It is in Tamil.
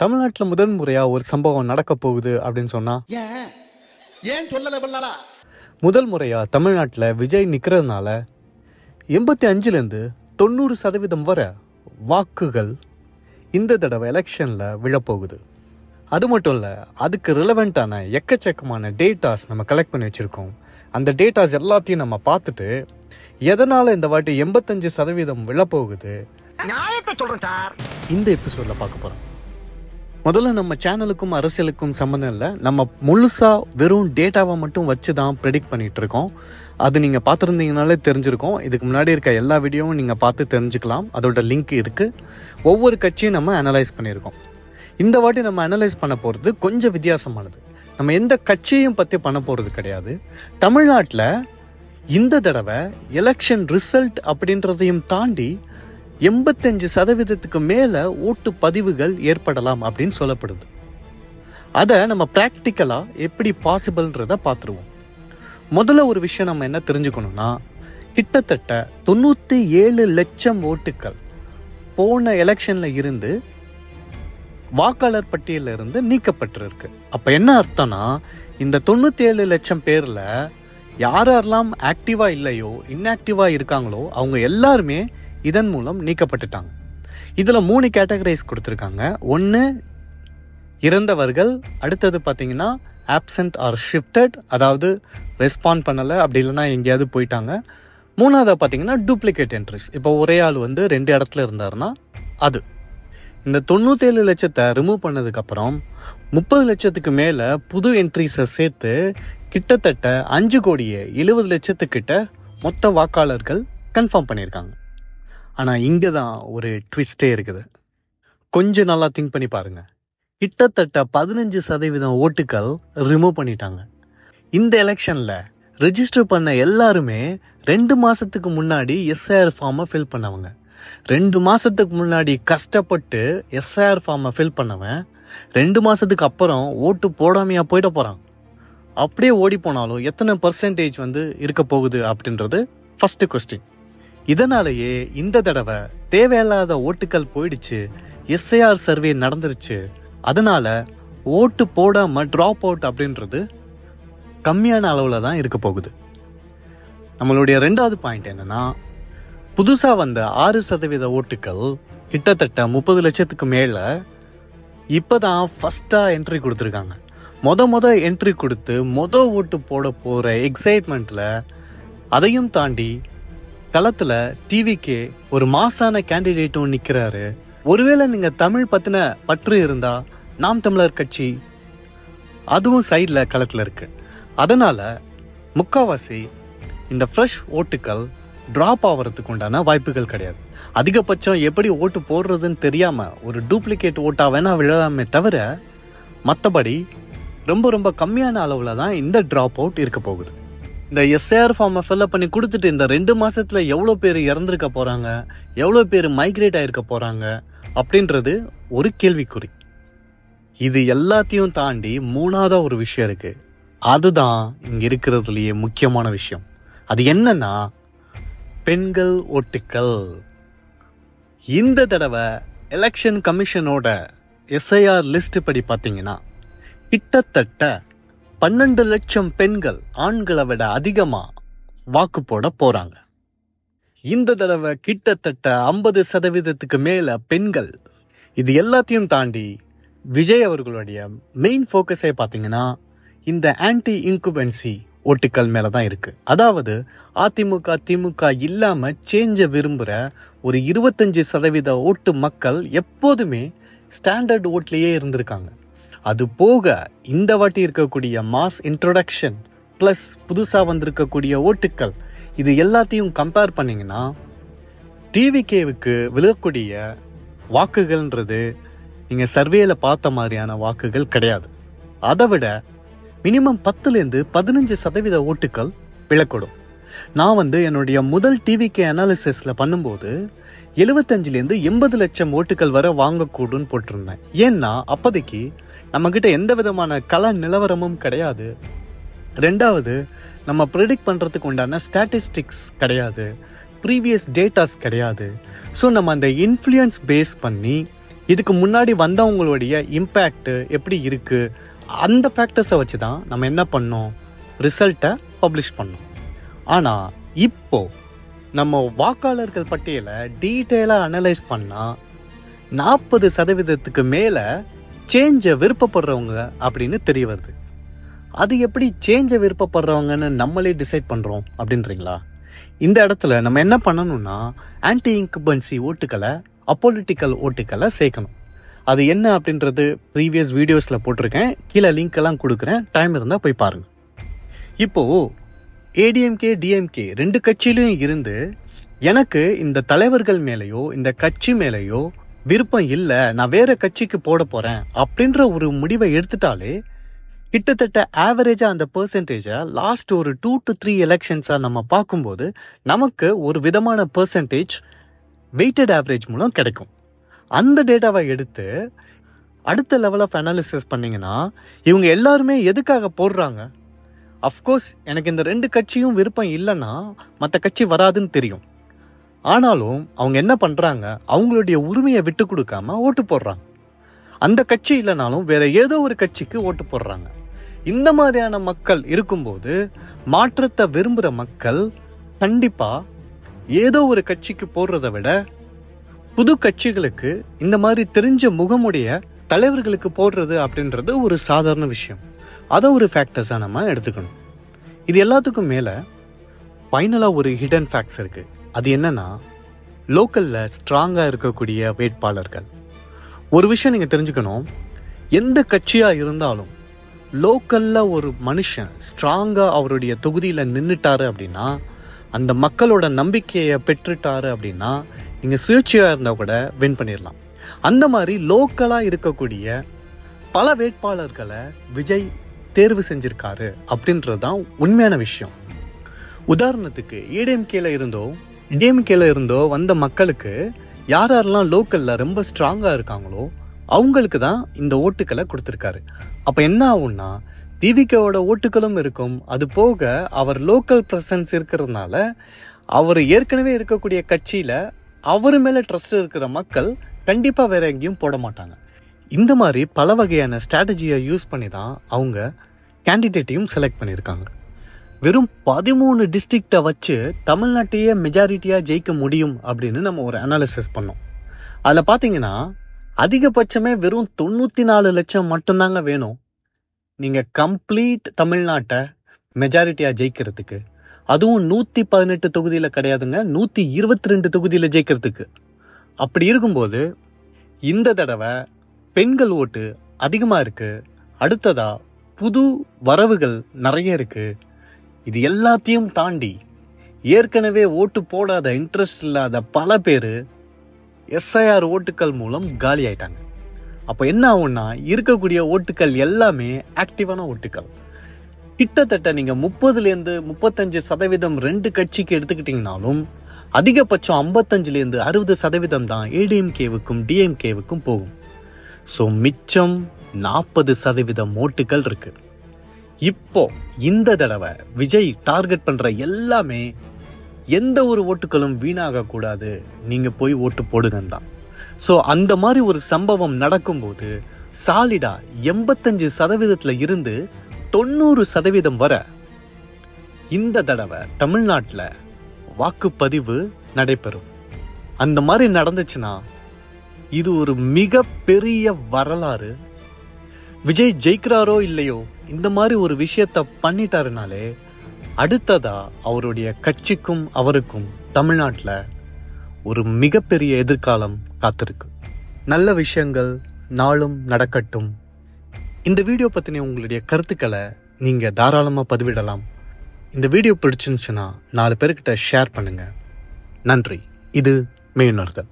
தமிழ்நாட்டில் முதன் முறையாக ஒரு சம்பவம் நடக்க போகுது அப்படின்னு சொன்னால் ஏன் சொல்லல முதல் முறையாக தமிழ்நாட்டில் விஜய் நிற்கிறதுனால 85லேருந்து 90% வர வாக்குகள் இந்த தடவை எலெக்ஷனில் விழப்போகுது. அது மட்டும் இல்லை, அதுக்கு ரிலவெண்ட்டான எக்கச்சக்கமான டேட்டாஸ் நம்ம கலெக்ட் பண்ணி வச்சுருக்கோம். அந்த டேட்டாஸ் எல்லாத்தையும் நம்ம பார்த்துட்டு எதனால் இந்த வாட்டி 85% விழப்போகுது இந்த எபிசோடில் பார்க்க போகிறோம். முதல்ல நம்ம சேனலுக்கும் அரசியலுக்கும் சம்மந்தம் இல்லை, நம்ம முழுசாக வெறும் டேட்டாவை மட்டும் வச்சு தான் ப்ரெடிக்ட் பண்ணிகிட்டு இருக்கோம். அது நீங்கள் பார்த்துருந்தீங்கனாலே தெரிஞ்சிருக்கோம். இதுக்கு முன்னாடி இருக்க எல்லா வீடியோவும் நீங்கள் பார்த்து தெரிஞ்சுக்கலாம். அதோட லிங்க் இருக்குது. ஒவ்வொரு கட்சியும் நம்ம அனலைஸ் பண்ணியிருக்கோம். இந்த வாட்டி நம்ம அனலைஸ் பண்ண போகிறது கொஞ்சம் வித்தியாசமானது. நம்ம எந்த கட்சியையும் பற்றி பண்ண போகிறது கிடையாது. தமிழ்நாட்டில் இந்த தடவை எலெக்ஷன் ரிசல்ட் அப்படின்றதையும் தாண்டி 85% மேலே ஓட்டு பதிவுகள் ஏற்படலாம் அப்படின்னு சொல்லப்படுது. அதை நம்ம ப்ராக்டிக்கலாக எப்படி பாசிபிள்ன்றதை பார்த்துருவோம். முதல்ல ஒரு விஷயம் நம்ம என்ன தெரிஞ்சுக்கணும்னா, கிட்டத்தட்ட 97 லட்சம் ஓட்டுக்கள் போன எலெக்ஷனில் இருந்து வாக்காளர் பட்டியலில் இருந்து நீக்கப்பட்டிருக்கு. அப்போ என்ன அர்த்தம்னா, இந்த 97 லட்சம் பேரில் யாரெல்லாம் ஆக்டிவாக இல்லையோ இன்ஆக்டிவாக இருக்காங்களோ அவங்க எல்லாருமே இதன் மூலம் நீக்கப்பட்டுட்டாங்க. இதில் 3 கேட்டகரைஸ் கொடுத்துருக்காங்க. ஒன்று இறந்தவர்கள், அடுத்தது பார்த்தீங்கன்னா ஆப்சண்ட் ஆர் ஷிஃப்டட், அதாவது ரெஸ்பாண்ட் பண்ணலை, அப்படி இல்லைன்னா எங்கேயாவது போயிட்டாங்க. மூணாவது பார்த்தீங்கன்னா டூப்ளிகேட் என்ட்ரிஸ். இப்போ ஒரே ஆள் 2 இடத்துல இருந்தாருன்னா அது. இந்த 97 லட்சத்தை ரிமூவ் பண்ணதுக்கப்புறம் 30 லட்சத்துக்கு மேலே புது என்ட்ரிஸை சேர்த்து கிட்டத்தட்ட 5,70 லட்சத்துக்கிட்ட மொத்த வாக்காளர்கள் கன்ஃபார்ம் பண்ணியிருக்காங்க. ஆனால் இங்கே தான் ஒரு ட்விஸ்டே இருக்குது. கொஞ்சம் நல்லா திங்க் பண்ணி பாருங்க. கிட்டத்தட்ட 15% ஓட்டுகள் ரிமூவ் பண்ணிட்டாங்க. இந்த எலெக்ஷனில் ரெஜிஸ்டர் பண்ண எல்லாருமே 2 மாதத்துக்கு முன்னாடி எஸ்ஐஆர் ஃபார்மை ஃபில் பண்ணவங்க. 2 மாதத்துக்கு முன்னாடி கஷ்டப்பட்டு எஸ்ஐஆர் ஃபார்மை ஃபில் பண்ணவன் 2 மாதத்துக்கு அப்புறம் ஓட்டு போடாமையா போயிட போகிறான். அப்படியே ஓடி போனாலும் எத்தனை பர்சன்டேஜ் இருக்க போகுது அப்படின்றது ஃபஸ்ட்டு கொஸ்டின். இதனாலேயே இந்த தடவை தேவையில்லாத ஓட்டுகள் போயிடுச்சு, எஸ்ஐஆர் சர்வே நடந்துருச்சு. அதனால ஓட்டு போடாம ட்ராப் அவுட் அப்படின்றது கம்மியான அளவில் தான் இருக்க போகுது. நம்மளுடைய 2வது பாயிண்ட் என்னன்னா, புதுசாக வந்த 6% ஓட்டுகள் கிட்டத்தட்ட 30 லட்சத்துக்கு மேலே இப்போ தான் ஃபஸ்ட்டாக என்ட்ரி கொடுத்துருக்காங்க. மொத என்ட்ரி கொடுத்து ஓட்டு போட போகிற எக்ஸைட்மெண்ட்டில் அதையும் தாண்டி களத்தில் டிவிக்கே ஒரு மாசான கேண்டிடேட்டும் நிற்கிறாரு. ஒருவேளை நீங்கள் தமிழ் பற்றின பற்று இருந்தால் நாம் தமிழர் கட்சி அதுவும் சைடில் களத்தில் இருக்குது. அதனால் முக்கால்வாசி இந்த ஃப்ரெஷ் ஓட்டுக்கள் ட்ராப் ஆகிறதுக்கு உண்டான வாய்ப்புகள் கிடையாது. அதிகபட்சம் எப்படி ஓட்டு போடுறதுன்னு தெரியாமல் ஒரு டூப்ளிகேட் ஓட்டாக வேணால் விழலாமே தவிர மற்றபடி ரொம்ப கம்மியான அளவில் தான் இந்த ட்ராப் அவுட் இருக்க போகுது. இந்த எஸ்ஐஆர் ஃபார்மை ஃபில்அப் பண்ணி கொடுத்துட்டு இந்த 2 மாதத்தில் எவ்வளோ பேர் இறந்துருக்க போகிறாங்க, எவ்வளோ பேர் மைக்ரேட் ஆகிருக்க போகிறாங்க அப்படின்றது ஒரு கேள்விக்குறி. இது எல்லாத்தையும் தாண்டி 3வது ஒரு விஷயம் இருக்குது. அதுதான் இங்கே இருக்கிறதுலையே முக்கியமான விஷயம். அது என்னன்னா, பெண்கள் ஓட்டுக்கள். இந்த தடவை எலெக்ஷன் கமிஷனோட எஸ்ஐஆர் லிஸ்ட் படி பார்த்தீங்கன்னா கிட்டத்தட்ட 12 லட்சம் பெண்கள் ஆண்களை விட அதிகமாக வாக்கு போட போகிறாங்க. இந்த தடவை கிட்டத்தட்ட 50% மேலே பெண்கள். இது எல்லாத்தையும் தாண்டி விஜய் அவர்களுடைய மெயின் ஃபோக்கஸே பார்த்தீங்கன்னா இந்த ஆன்டி இன்குபென்சி ஓட்டுக்கள் மேலே தான் இருக்குது. அதாவது அதிமுக திமுக இல்லாமல் சேஞ்சை விரும்புகிற ஒரு 25% ஓட்டு மக்கள் எப்போதுமே ஸ்டாண்டர்ட் ஓட்லேயே இருந்திருக்காங்க. அது போக இந்த வாட்டி இருக்கக்கூடிய மாஸ் இன்ட்ரோடக்ஷன் ப்ளஸ் புதுசாக வந்திருக்கக்கூடிய ஓட்டுக்கள், இது எல்லாத்தையும் கம்பேர் பண்ணிங்கன்னா டிவிகேவுக்கு விழக்கூடிய வாக்குகள்ன்றது நீங்கள் சர்வேயில் பார்த்த மாதிரியான வாக்குகள் கிடையாது. அதை விட மினிமம் 10லேருந்து 15% ஓட்டுக்கள் விழக்கூடும். நான் என்னுடைய முதல் டிவிகே அனாலிசிஸில் பண்ணும்போது 75லேருந்து 80 லட்சம் ஓட்டுகள் வர வாங்கக்கூடுன்னு போட்டிருந்தேன். ஏன்னா அப்போதைக்கு நம்மக்கிட்ட எந்த விதமான கள நிலவரமும் கிடையாது. 2வது, நம்ம ப்ரெடிக்ட் பண்ணுறதுக்கு உண்டான ஸ்டாட்டிஸ்டிக்ஸ் கிடையாது, ப்ரீவியஸ் டேட்டாஸ் கிடையாது. ஸோ நம்ம அந்த இன்ஃப்ளூயன்ஸ் பேஸ் பண்ணி இதுக்கு முன்னாடி வந்தவங்களுடைய இம்பேக்ட் எப்படி இருக்கு, அந்த ஃபேக்டர்ஸை வச்சு தான் நம்ம என்ன பண்ணோம், ரிசல்ட்டை பப்ளிஷ் பண்ணோம். ஆனால் இப்போ நம்ம வாக்காளர்கள் பட்டியலை டீட்டெயிலாக அனலைஸ் பண்ணால் 40% மேலே சேஞ்சை விருப்பப்படுறவங்க அப்படின்னு தெரிய வருது. அது எப்படி சேஞ்சை விருப்பப்படுறவங்கன்னு நம்மளே டிசைட் பண்ணுறோம் அப்படின்றீங்களா? இந்த இடத்துல நம்ம என்ன பண்ணணும்னா, ஆன்டி இன்கம்பன்சி ஓட்டுக்களை, அப்பொலிட்டிக்கல் ஓட்டுக்களை சேர்க்கணும். அது என்ன அப்படின்றது ப்ரீவியஸ் வீடியோஸில் போட்டிருக்கேன், கீழே லிங்க் எல்லாம் கொடுக்குறேன், டைம் இருந்தால் போய் பாருங்கள். இப்போது ஏடிஎம்கே டிஎம்கே 2 கட்சியிலையும் இருந்து எனக்கு இந்த தலைவர்கள் மேலேயோ இந்த கட்சி மேலேயோ விருப்பம் இல்லை, நான் வேற கட்சிக்கு போட போகிறேன் அப்படின்ற ஒரு முடிவை எடுத்துட்டாலே கிட்டத்தட்ட ஆவரேஜாக அந்த பெர்சன்டேஜை லாஸ்ட் ஒரு 2 to 3 எலெக்ஷன்ஸாக நம்ம பார்க்கும்போது நமக்கு ஒரு விதமான பெர்சன்டேஜ் வெயிட்டட் ஆவரேஜ் மூலம் கிடைக்கும். அந்த டேட்டாவை எடுத்து அடுத்த லெவல் ஆஃப் அனாலிசிஸ் பண்ணிங்கன்னா இவங்க எல்லாருமே எதுக்காக போடுறாங்க, அஃப்கோர்ஸ் எனக்கு இந்த 2 கட்சியும் விருப்பம் இல்லைன்னா மற்ற கட்சி வராதுன்னு தெரியும். ஆனாலும் அவங்க என்ன பண்ணுறாங்க, அவங்களுடைய உரிமையை விட்டு கொடுக்காம ஓட்டு போடுறாங்க. அந்த கட்சி இல்லைனாலும் வேற ஏதோ ஒரு கட்சிக்கு ஓட்டு போடுறாங்க. இந்த மாதிரியான மக்கள் இருக்கும்போது மாற்றத்தை விரும்புகிற மக்கள் கண்டிப்பாக ஏதோ ஒரு கட்சிக்கு போடுறதை விட புது கட்சிகளுக்கு, இந்த மாதிரி தெரிஞ்ச முகமுடைய தலைவர்களுக்கு போடுறது அப்படின்றது ஒரு சாதாரண விஷயம். அதை ஒரு ஃபேக்டர்ஸாக நம்ம எடுத்துக்கணும். இது எல்லாத்துக்கும் மேலே ஃபைனலாக ஒரு ஹிடன் ஃபேக்ட்ஸ் இருக்குது. அது என்னன்னா, லோக்கலில் ஸ்ட்ராங்காக இருக்கக்கூடிய வேட்பாளர்கள். ஒரு விஷயம் நீங்கள் தெரிஞ்சுக்கணும், எந்த கட்சியாக இருந்தாலும் லோக்கலில் ஒரு மனுஷன் ஸ்ட்ராங்காக அவருடைய தொகுதியில் நின்றுட்டாரு அப்படின்னா, அந்த மக்களோட நம்பிக்கையை பெற்றுட்டாரு அப்படின்னா நீங்கள் சுயேட்சையாக இருந்தால் கூட வின் பண்ணிடலாம். அந்த மாதிரி லோக்கலாக இருக்கக்கூடிய பல வேட்பாளர்களை விஜய் தேர்வு செஞ்சிருக்காரு அப்படின்றது தான் உண்மையான விஷயம். உதாரணத்துக்கு ஏடிஎம்கேல இருந்தோ டிஎம்கேல இருந்தோ வந்த மக்களுக்கு யாரெல்லாம் லோக்கலில் ரொம்ப ஸ்ட்ராங்காக இருக்காங்களோ அவங்களுக்கு தான் இந்த ஓட்டுக்களை கொடுத்துருக்காரு. அப்போ என்ன ஆகும்னா, திவிகோட ஓட்டுகளும் இருக்கும். அது போக அவர் லோக்கல் ப்ரெசன்ஸ் இருக்கிறதுனால அவர் ஏற்கனவே இருக்கக்கூடிய கட்சியில் அவர் மேலே ட்ரஸ்ட் இருக்கிற மக்கள் கண்டிப்பாக வேற எங்கேயும் போட மாட்டாங்க. இந்த மாதிரி பல வகையான ஸ்ட்ராட்டஜியை யூஸ் பண்ணி தான் அவங்க கேண்டிடேட்டையும் செலக்ட் பண்ணியிருக்காங்க. வெறும் 13 டிஸ்ட்ரிக்டை வச்சு தமிழ்நாட்டையே மெஜாரிட்டியாக ஜெயிக்க முடியும் அப்படின்னு நம்ம ஒரு அனாலிசிஸ் பண்ணோம். அதில் பார்த்தீங்கன்னா அதிகபட்சமே வெறும் 94 லட்சம் மட்டும்தாங்க வேணும் நீங்கள் கம்ப்ளீட் தமிழ்நாட்டை மெஜாரிட்டியாக ஜெயிக்கிறதுக்கு. அதுவும் 118 தொகுதியில் கிடையாதுங்க, 122 தொகுதியில் ஜெயிக்கிறதுக்கு. அப்படி இருக்கும்போது இந்த தடவை பெண்கள் ஓட்டு அதிகமாக இருக்குது. அடுத்ததா புது வரவுகள் நிறைய இருக்குது. இது எல்லாத்தையும் தாண்டி ஏற்கனவே ஓட்டு போடாத, இன்ட்ரெஸ்ட் இல்லாத பல பேர் எஸ்ஐஆர் ஓட்டுக்கள் மூலம் காலி ஆயிட்டாங்க. அப்போ என்ன ஆகும்னா, இருக்கக்கூடிய ஓட்டுக்கள் எல்லாமே ஆக்டிவான ஓட்டுக்கள். கிட்டத்தட்ட நீங்கள் 30லேருந்து 35% 2 கட்சிக்கு எடுத்துக்கிட்டிங்கனாலும் அதிகபட்சம் 55லேருந்து 60% தான் ஏடிஎம்கேவுக்கும் டிஎம்கேவுக்கும் போகும். ஸோ மிச்சம் 40% ஓட்டுக்கள் இருக்கு. இப்போ இந்த தடவை விஜய் டார்கெட் பண்ற எல்லாமே எந்த ஒரு ஓட்டுகளும் வீணாக கூடாது, நீங்க போய் ஓட்டு போடுங்கன்னு தான். ஸோ அந்த மாதிரி ஒரு சம்பவம் நடக்கும்போது சாலிடா 85% இருந்து 90% வரை இந்த தடவை தமிழ்நாட்டில் வாக்குப்பதிவு நடைபெறும். அந்த மாதிரி நடந்துச்சுன்னா இது ஒரு மிகப்பெரிய வரலாறு. விஜய் ஜெயிக்கிறாரோ இல்லையோ, இந்த மாதிரி ஒரு விஷயத்த பண்ணிட்டாருனாலே அடுத்ததா அவருடைய கட்சிக்கும் அவருக்கும் தமிழ்நாட்டில் ஒரு மிகப்பெரிய எதிர்காலம் காத்திருக்கு. நல்ல விஷயங்கள் நாளும் நடக்கட்டும். இந்த வீடியோ பற்றின உங்களுடைய கருத்துக்களை நீங்கள் தாராளமாக பதிவிடலாம். இந்த வீடியோ பிடிச்சிருந்துச்சுன்னா 4 பேர்கிட்ட ஷேர் பண்ணுங்கள். நன்றி. இது மெய்யுணர்தல்.